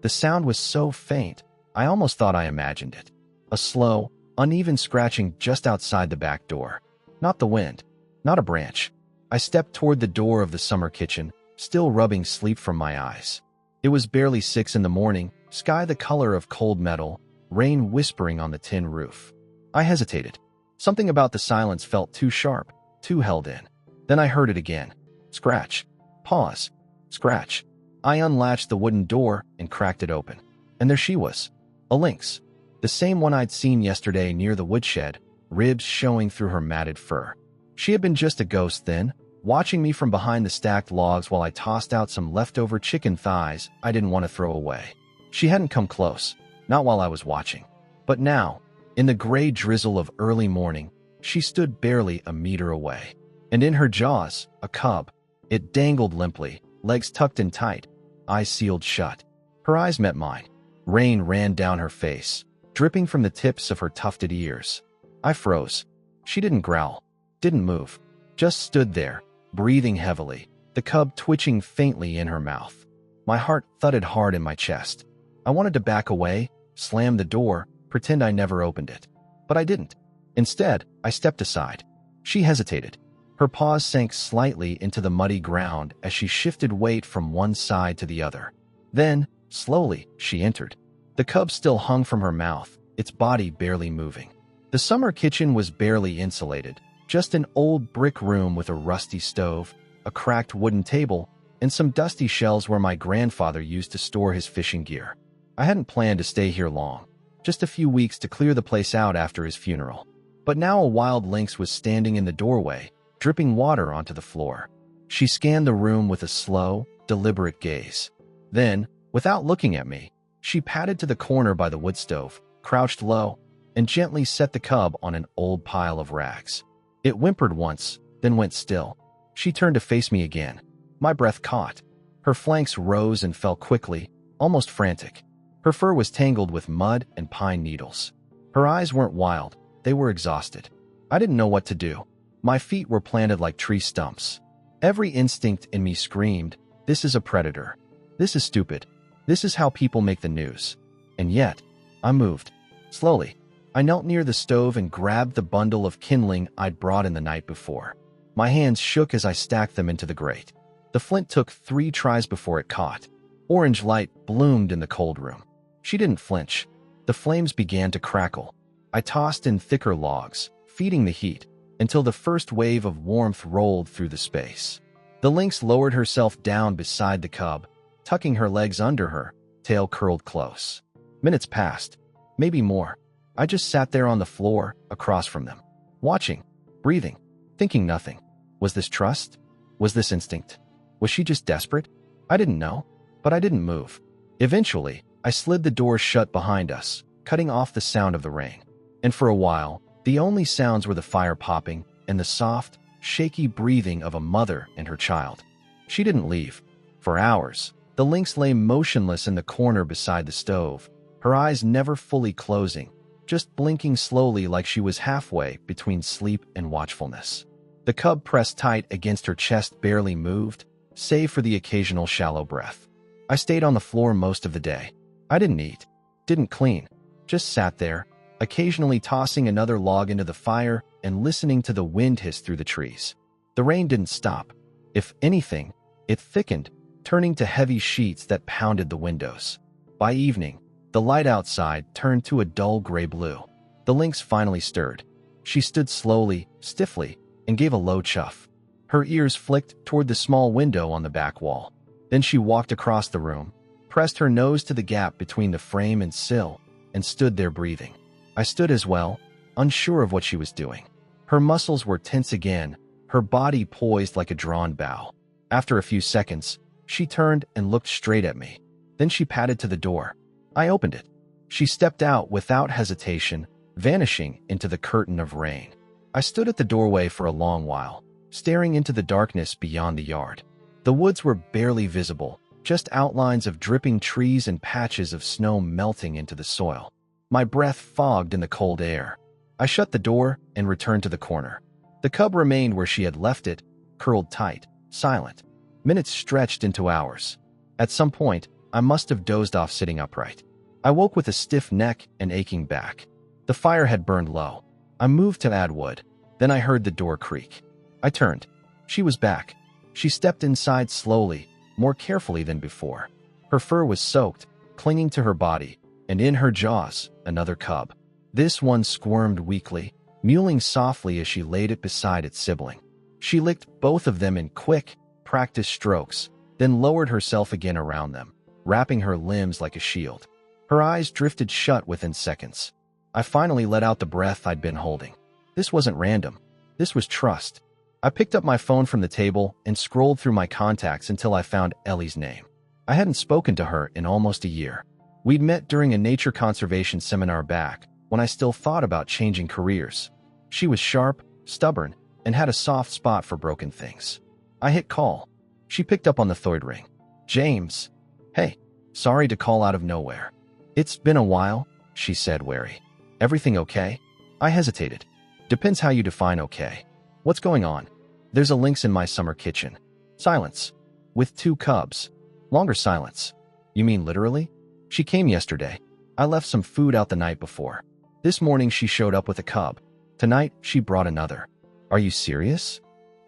The sound was so faint, I almost thought I imagined it. A slow, uneven scratching just outside the back door. Not the wind, not a branch. I stepped toward the door of the summer kitchen, still rubbing sleep from my eyes. It was barely 6 in the morning, sky the color of cold metal, rain whispering on the tin roof. I hesitated. Something about the silence felt too sharp, too held in. Then I heard it again. Scratch. Pause. Scratch. I unlatched the wooden door and cracked it open. And there she was. A lynx. The same one I'd seen yesterday near the woodshed, ribs showing through her matted fur. She had been just a ghost then, watching me from behind the stacked logs while I tossed out some leftover chicken thighs I didn't want to throw away. She hadn't come close, not while I was watching. But now, in the gray drizzle of early morning, she stood barely a meter away. And in her jaws, a cub. It dangled limply, legs tucked in tight, eyes sealed shut. Her eyes met mine. Rain ran down her face, dripping from the tips of her tufted ears. I froze. She didn't growl, didn't move, just stood there, breathing heavily, the cub twitching faintly in her mouth. My heart thudded hard in my chest. I wanted to back away, slam the door, pretend I never opened it. But I didn't. Instead, I stepped aside. She hesitated. Her paws sank slightly into the muddy ground as she shifted weight from one side to the other. Then, slowly, she entered. The cub still hung from her mouth, its body barely moving. The summer kitchen was barely insulated, just an old brick room with a rusty stove, a cracked wooden table, and some dusty shelves where my grandfather used to store his fishing gear. I hadn't planned to stay here long, just a few weeks to clear the place out after his funeral. But now a wild lynx was standing in the doorway, dripping water onto the floor. She scanned the room with a slow, deliberate gaze. Then, without looking at me, she padded to the corner by the wood stove, crouched low, and gently set the cub on an old pile of rags. It whimpered once, then went still. She turned to face me again. My breath caught. Her flanks rose and fell quickly, almost frantic. Her fur was tangled with mud and pine needles. Her eyes weren't wild, they were exhausted. I didn't know what to do. My feet were planted like tree stumps. Every instinct in me screamed, "This is a predator. This is stupid. This is how people make the news." And yet, I moved. Slowly, I knelt near the stove and grabbed the bundle of kindling I'd brought in the night before. My hands shook as I stacked them into the grate. The flint took 3 tries before it caught. Orange light bloomed in the cold room. She didn't flinch. The flames began to crackle. I tossed in thicker logs, feeding the heat, until the first wave of warmth rolled through the space. The lynx lowered herself down beside the cub, tucking her legs under her, tail curled close. Minutes passed, maybe more. I just sat there on the floor, across from them, watching, breathing, thinking nothing. Was this trust? Was this instinct? Was she just desperate? I didn't know, but I didn't move. Eventually, I slid the door shut behind us, cutting off the sound of the rain. And for a while, the only sounds were the fire popping and the soft, shaky breathing of a mother and her child. She didn't leave. For hours, the lynx lay motionless in the corner beside the stove, her eyes never fully closing, just blinking slowly like she was halfway between sleep and watchfulness. The cub pressed tight against her chest barely moved, save for the occasional shallow breath. I stayed on the floor most of the day. I didn't eat, didn't clean, just sat there, occasionally tossing another log into the fire and listening to the wind hiss through the trees. The rain didn't stop. If anything, it thickened, turning to heavy sheets that pounded the windows. By evening, the light outside turned to a dull gray blue. The lynx finally stirred. She stood slowly, stiffly, and gave a low chuff. Her ears flicked toward the small window on the back wall. Then she walked across the room, pressed her nose to the gap between the frame and sill, and stood there breathing. I stood as well, unsure of what she was doing. Her muscles were tense again, her body poised like a drawn bow. After a few seconds, she turned and looked straight at me. Then she padded to the door. I opened it. She stepped out without hesitation, vanishing into the curtain of rain. I stood at the doorway for a long while, staring into the darkness beyond the yard. The woods were barely visible, just outlines of dripping trees and patches of snow melting into the soil. My breath fogged in the cold air. I shut the door and returned to the corner. The cub remained where she had left it, curled tight, silent. Minutes stretched into hours. At some point, I must have dozed off sitting upright. I woke with a stiff neck and aching back. The fire had burned low. I moved to add wood. Then I heard the door creak. I turned. She was back. She stepped inside slowly, more carefully than before. Her fur was soaked, clinging to her body, and in her jaws, another cub. This one squirmed weakly, mewling softly as she laid it beside its sibling. She licked both of them in quick, practiced strokes, then lowered herself again around them, wrapping her limbs like a shield. Her eyes drifted shut within seconds. I finally let out the breath I'd been holding. This wasn't random. This was trust. I picked up my phone from the table and scrolled through my contacts until I found Ellie's name. I hadn't spoken to her in almost a year. We'd met during a nature conservation seminar back when I still thought about changing careers. She was sharp, stubborn, and had a soft spot for broken things. I hit call. She picked up on the third ring. James. Hey, sorry to call out of nowhere. It's been a while, she said, wary. Everything okay? I hesitated. Depends how you define okay. What's going on? There's a lynx in my summer kitchen. Silence. With 2 cubs. Longer silence. You mean literally? She came yesterday. I left some food out the night before. This morning she showed up with a cub. Tonight she brought another. Are you serious?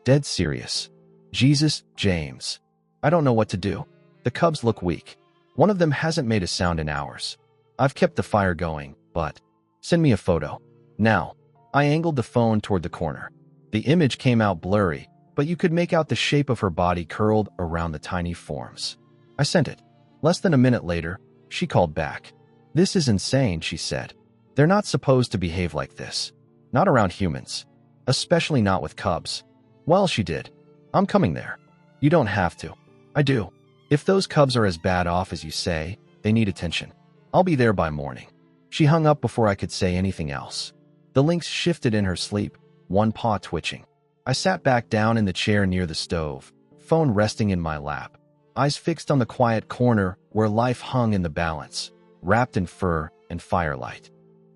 Dead serious. Jesus, James. I don't know what to do. The cubs look weak. One of them hasn't made a sound in hours. I've kept the fire going, but send me a photo. Now. I angled the phone toward the corner. The image came out blurry, but you could make out the shape of her body curled around the tiny forms. I sent it. Less than a minute later, she called back. This is insane, she said. They're not supposed to behave like this. Not around humans. Especially not with cubs. Well, she did. I'm coming there. You don't have to. I do. If those cubs are as bad off as you say, they need attention. I'll be there by morning. She hung up before I could say anything else. The lynx shifted in her sleep, one paw twitching. I sat back down in the chair near the stove, phone resting in my lap, eyes fixed on the quiet corner where life hung in the balance, wrapped in fur and firelight.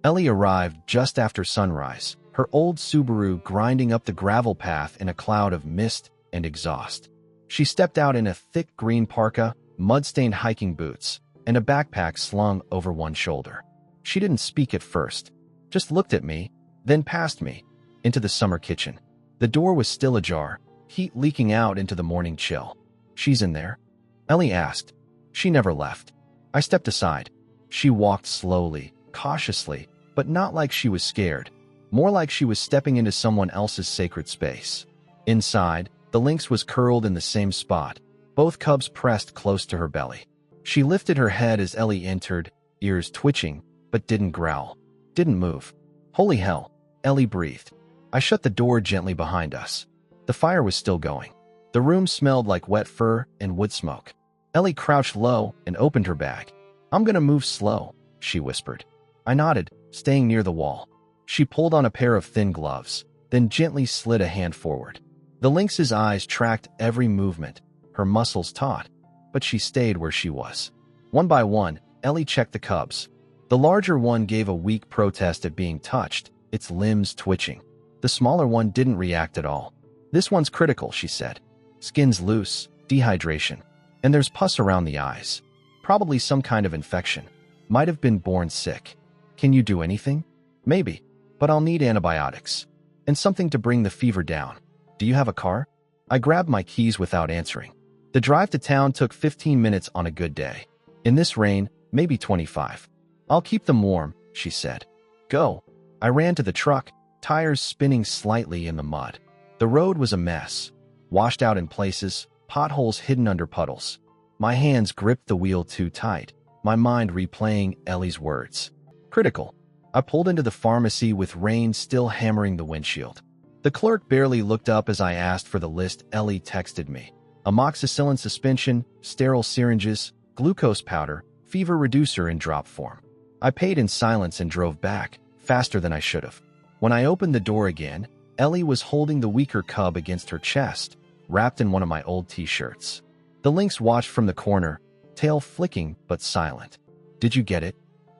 Ellie arrived just after sunrise, her old Subaru grinding up the gravel path in a cloud of mist and exhaust. She stepped out in a thick green parka, mud-stained hiking boots, and a backpack slung over one shoulder. She didn't speak at first, just looked at me, then past me, into the summer kitchen. The door was still ajar, heat leaking out into the morning chill. She's in there? Ellie asked. She never left. I stepped aside. She walked slowly, cautiously, but not like she was scared, more like she was stepping into someone else's sacred space. Inside, the lynx was curled in the same spot, both cubs pressed close to her belly. She lifted her head as Ellie entered, ears twitching, but didn't growl, didn't move. Holy hell, Ellie breathed. I shut the door gently behind us. The fire was still going. The room smelled like wet fur and wood smoke. Ellie crouched low and opened her bag. I'm gonna move slow, she whispered. I nodded, staying near the wall. She pulled on a pair of thin gloves, then gently slid a hand forward. The lynx's eyes tracked every movement, her muscles taut, but she stayed where she was. One by one, Ellie checked the cubs. The larger one gave a weak protest at being touched, its limbs twitching. The smaller one didn't react at all. This one's critical, she said. Skin's loose, dehydration, and there's pus around the eyes. Probably some kind of infection. Might have been born sick. Can you do anything? Maybe, but I'll need antibiotics. And something to bring the fever down. Do you have a car? I grabbed my keys without answering. The drive to town took 15 minutes on a good day. In this rain, maybe 25. I'll keep them warm, she said. Go. I ran to the truck, tires spinning slightly in the mud. The road was a mess, washed out in places, potholes hidden under puddles. My hands gripped the wheel too tight, my mind replaying Ellie's words. Critical. I pulled into the pharmacy with rain still hammering the windshield. The clerk barely looked up as I asked for the list Ellie texted me. Amoxicillin suspension, sterile syringes, glucose powder, fever reducer in drop form. I paid in silence and drove back, faster than I should have. When I opened the door again, Ellie was holding the weaker cub against her chest, wrapped in one of my old t-shirts. The lynx watched from the corner, tail flicking but silent. Did you get it?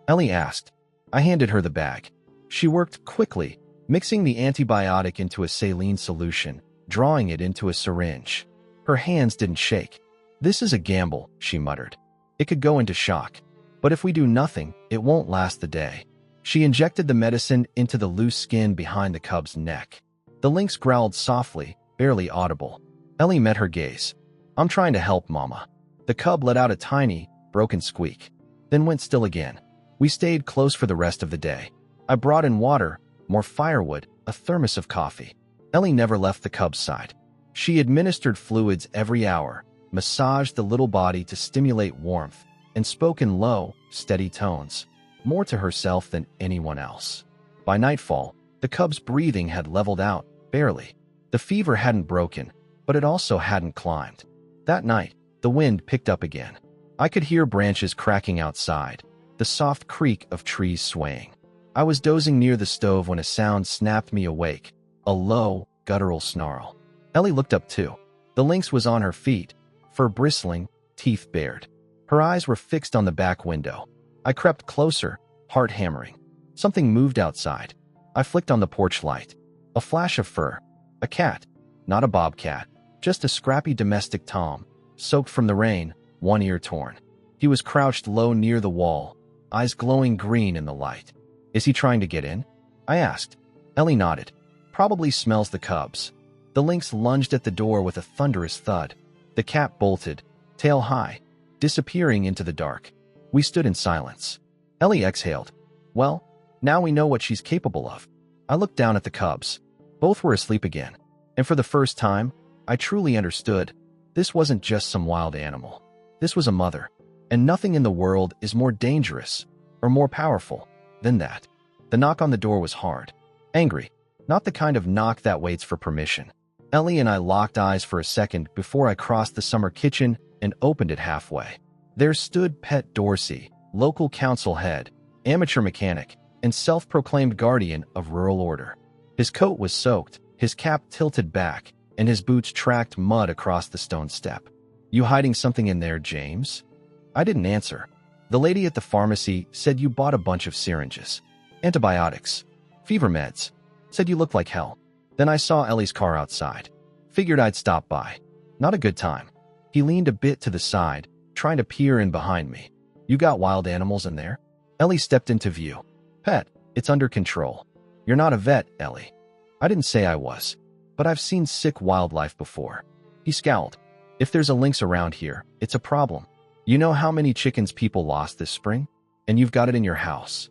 Ellie asked. I handed her the bag. She worked quickly, mixing the antibiotic into a saline solution, drawing it into a syringe. Her hands didn't shake. This is a gamble, she muttered. It could go into shock. But if we do nothing, it won't last the day. She injected the medicine into the loose skin behind the cub's neck. The lynx growled softly, barely audible. Ellie met her gaze. I'm trying to help, Mama. The cub let out a tiny, broken squeak, then went still again. We stayed close for the rest of the day. I brought in water, more firewood, a thermos of coffee. Ellie never left the cub's side. She administered fluids every hour, massaged the little body to stimulate warmth, and spoke in low, steady tones, more to herself than anyone else. By nightfall, the cub's breathing had leveled out, barely. The fever hadn't broken, but it also hadn't climbed. That night, the wind picked up again. I could hear branches cracking outside, the soft creak of trees swaying. I was dozing near the stove when a sound snapped me awake, a low, guttural snarl. Ellie looked up too. The lynx was on her feet, fur bristling, teeth bared. Her eyes were fixed on the back window. I crept closer, heart hammering. Something moved outside. I flicked on the porch light. A flash of fur. A cat. Not a bobcat. Just a scrappy domestic tom, soaked from the rain, one ear torn. He was crouched low near the wall, eyes glowing green in the light. Is he trying to get in? I asked. Ellie nodded. Probably smells the cubs. The lynx lunged at the door with a thunderous thud. The cat bolted, tail high, disappearing into the dark. We stood in silence. Ellie exhaled. Well, now we know what she's capable of. I looked down at the cubs. Both were asleep again. And for the first time, I truly understood. This wasn't just some wild animal. This was a mother. And nothing in the world is more dangerous or more powerful than that. The knock on the door was hard. Angry. Not the kind of knock that waits for permission. Ellie and I locked eyes for a second before I crossed the summer kitchen and opened it halfway. There stood Pet Dorsey, local council head, amateur mechanic, and self-proclaimed guardian of rural order. His coat was soaked, his cap tilted back, and his boots tracked mud across the stone step. You hiding something in there, James? I didn't answer. The lady at the pharmacy said you bought a bunch of syringes. Antibiotics. Fever meds. Said you looked like hell. Then I saw Ellie's car outside. Figured I'd stop by. Not a good time. He leaned a bit to the side, trying to peer in behind me. You got wild animals in there? Ellie stepped into view. Pet, it's under control. You're not a vet, Ellie. I didn't say I was, but I've seen sick wildlife before. He scowled. If there's a lynx around here, it's a problem. You know how many chickens people lost this spring? And you've got it in your house.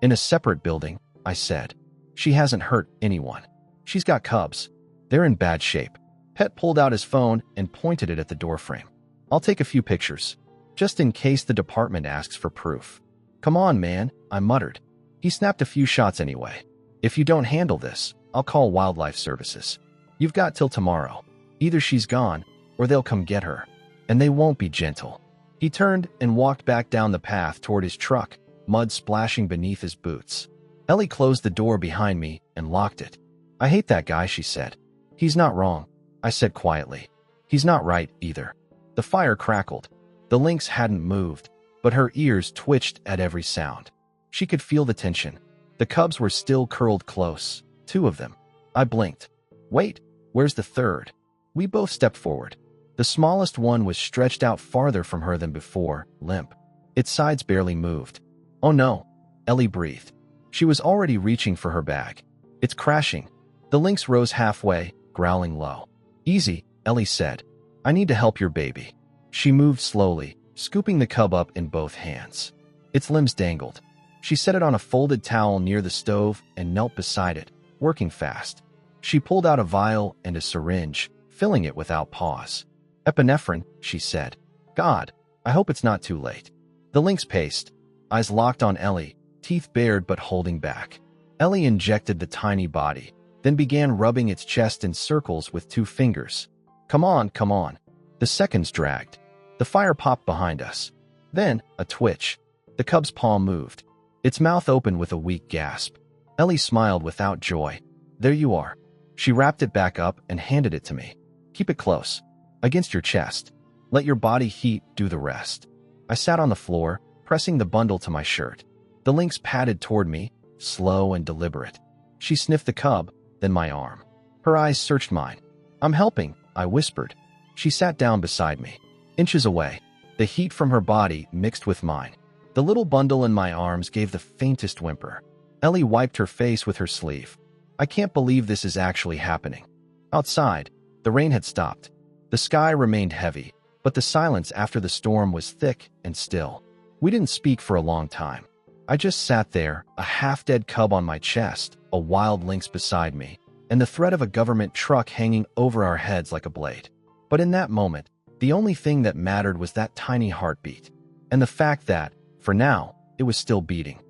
In a separate building, I said. She hasn't hurt anyone. She's got cubs. They're in bad shape. Pet pulled out his phone and pointed it at the doorframe. I'll take a few pictures, just in case the department asks for proof. Come on, man, I muttered. He snapped a few shots anyway. If you don't handle this, I'll call wildlife services. You've got till tomorrow. Either she's gone, or they'll come get her. And they won't be gentle. He turned and walked back down the path toward his truck, mud splashing beneath his boots. Ellie closed the door behind me and locked it. I hate that guy, she said. He's not wrong, I said quietly. He's not right either. The fire crackled. The lynx hadn't moved, but her ears twitched at every sound. She could feel the tension. The cubs were still curled close, 2 of them. I blinked. Wait, where's the third? We both stepped forward. The smallest one was stretched out farther from her than before, limp. Its sides barely moved. Oh no, Ellie breathed. She was already reaching for her bag. It's crashing. The lynx rose halfway, growling low. Easy, Ellie said. I need to help your baby. She moved slowly, scooping the cub up in both hands. Its limbs dangled. She set it on a folded towel near the stove and knelt beside it, working fast. She pulled out a vial and a syringe, filling it without pause. Epinephrine, she said. God, I hope it's not too late. The lynx paced, eyes locked on Ellie, teeth bared but holding back. Ellie injected the tiny body, then began rubbing its chest in circles with 2 fingers. Come on, come on. The seconds dragged. The fire popped behind us. Then, a twitch. The cub's paw moved. Its mouth opened with a weak gasp. Ellie smiled without joy. There you are. She wrapped it back up and handed it to me. Keep it close. Against your chest. Let your body heat do the rest. I sat on the floor, pressing the bundle to my shirt. The lynx padded toward me, slow and deliberate. She sniffed the cub, then my arm. Her eyes searched mine. I'm helping, I whispered. She sat down beside me. Inches away. the heat from her body mixed with mine. The little bundle in my arms gave the faintest whimper. Ellie wiped her face with her sleeve. I can't believe this is actually happening. Outside, the rain had stopped. The sky remained heavy, but the silence after the storm was thick and still. We didn't speak for a long time. I just sat there, a half-dead cub on my chest, a wild lynx beside me, and the threat of a government truck hanging over our heads like a blade. But in that moment, the only thing that mattered was that tiny heartbeat, and the fact that, for now, it was still beating.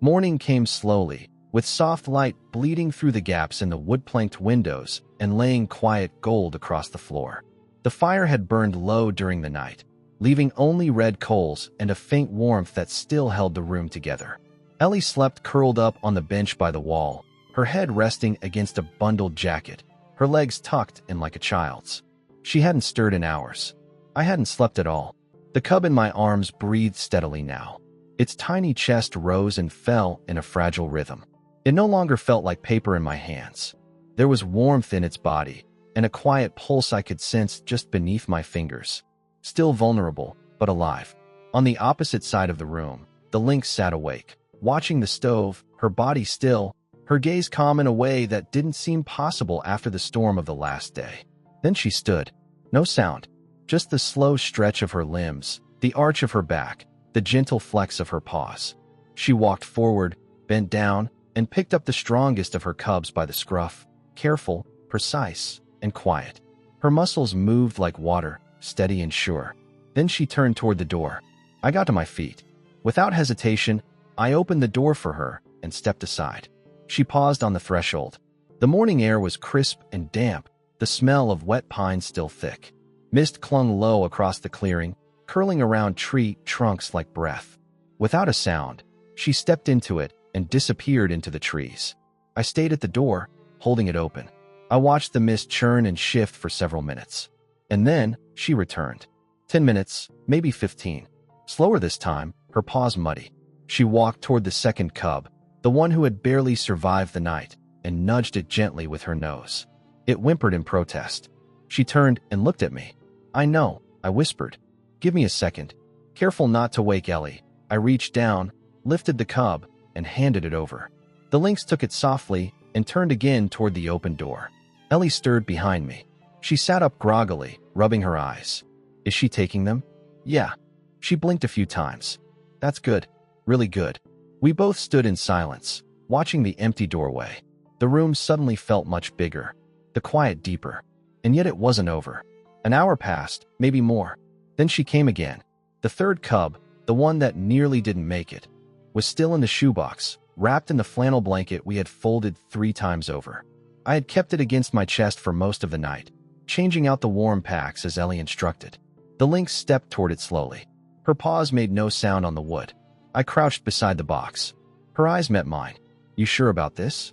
Morning came slowly, with soft light bleeding through the gaps in the wood-planked windows and laying quiet gold across the floor. The fire had burned low during the night, leaving only red coals and a faint warmth that still held the room together. Ellie slept curled up on the bench by the wall, her head resting against a bundled jacket, her legs tucked in like a child's. She hadn't stirred in hours. I hadn't slept at all. The cub in my arms breathed steadily now. Its tiny chest rose and fell in a fragile rhythm. It no longer felt like paper in my hands. There was warmth in its body, and a quiet pulse I could sense just beneath my fingers. Still vulnerable, but alive. On the opposite side of the room, the lynx sat awake, watching the stove, her body still, her gaze calm in a way that didn't seem possible after the storm of the last day. Then she stood. No sound, just the slow stretch of her limbs, the arch of her back, the gentle flex of her paws. She walked forward, bent down, and picked up the strongest of her cubs by the scruff, careful, precise, and quiet. Her muscles moved like water, steady and sure. Then she turned toward the door. I got to my feet. Without hesitation, I opened the door for her and stepped aside. She paused on the threshold. The morning air was crisp and damp, the smell of wet pine still thick. Mist clung low across the clearing, curling around tree trunks like breath. Without a sound, she stepped into it and disappeared into the trees. I stayed at the door, holding it open. I watched the mist churn and shift for several minutes. And then she returned. 10 minutes, maybe 15. Slower this time, her paws muddy. She walked toward the second cub, the one who had barely survived the night, and nudged it gently with her nose. It whimpered in protest. She turned and looked at me. I know, I whispered. Give me a second. Careful not to wake Ellie, I reached down, lifted the cub, and handed it over. The lynx took it softly and turned again toward the open door. Ellie stirred behind me. She sat up groggily, rubbing her eyes. Is she taking them? Yeah. She blinked a few times. That's good. Really good. We both stood in silence, watching the empty doorway. The room suddenly felt much bigger, the quiet deeper. And yet it wasn't over. An hour passed, maybe more. Then she came again. The third cub, the one that nearly didn't make it, was still in the shoebox, wrapped in the flannel blanket we had folded 3 times over. I had kept it against my chest for most of the night, changing out the warm packs as Ellie instructed. The lynx stepped toward it slowly. Her paws made no sound on the wood. I crouched beside the box. Her eyes met mine. You sure about this?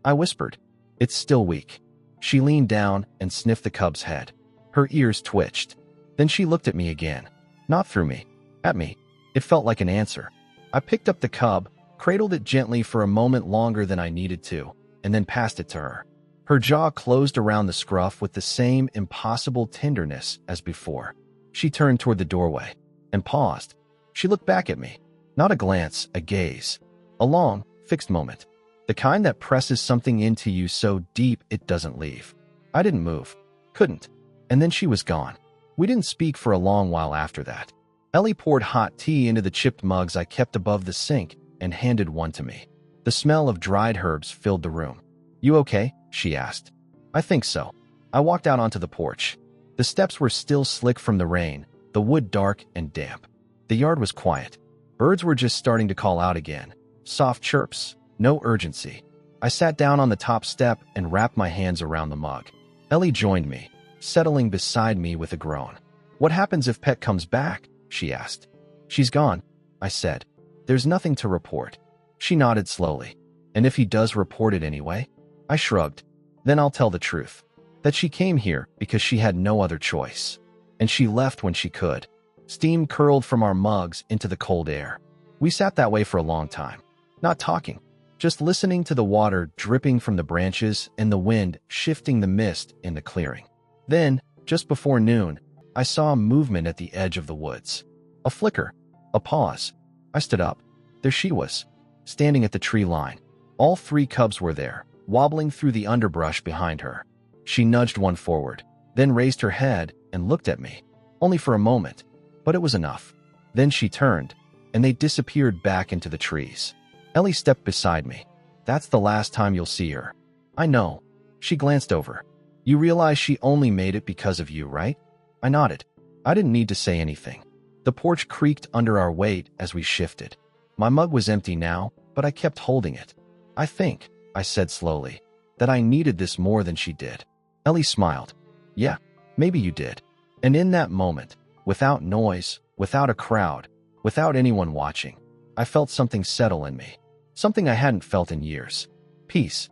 I whispered. It's still weak. She leaned down and sniffed the cub's head. Her ears twitched. Then she looked at me again. Not through me. At me. It felt like an answer. I picked up the cub, cradled it gently for a moment longer than I needed to, and then passed it to her. Her jaw closed around the scruff with the same impossible tenderness as before. She turned toward the doorway and paused. She looked back at me. Not a glance, a gaze. A long, fixed moment. The kind that presses something into you so deep it doesn't leave. I didn't move. Couldn't. And then she was gone. We didn't speak for a long while after that. Ellie poured hot tea into the chipped mugs I kept above the sink and handed one to me. The smell of dried herbs filled the room. You okay? She asked. I think so. I walked out onto the porch. The steps were still slick from the rain, the wood dark and damp. The yard was quiet. Birds were just starting to call out again. Soft chirps, no urgency. I sat down on the top step and wrapped my hands around the mug. Ellie joined me, settling beside me with a groan. What happens if Pet comes back? She asked. She's gone, I said. There's nothing to report. She nodded slowly. And if he does report it anyway? I shrugged. Then I'll tell the truth. That she came here because she had no other choice. And she left when she could. Steam curled from our mugs into the cold air. We sat that way for a long time. Not talking. Just listening to the water dripping from the branches and the wind shifting the mist in the clearing. Then, just before noon, I saw movement at the edge of the woods. A flicker. A pause. I stood up. There she was, standing at the tree line. All 3 cubs were there, wobbling through the underbrush behind her. She nudged one forward, then raised her head and looked at me. Only for a moment, but it was enough. Then she turned, and they disappeared back into the trees. Ellie stepped beside me. That's the last time you'll see her. I know. She glanced over. You realize she only made it because of you, right? I nodded. I didn't need to say anything. The porch creaked under our weight as we shifted. My mug was empty now, but I kept holding it. I think, I said slowly, that I needed this more than she did. Ellie smiled. Yeah, maybe you did. And in that moment, without noise, without a crowd, without anyone watching, I felt something settle in me. Something I hadn't felt in years. Peace.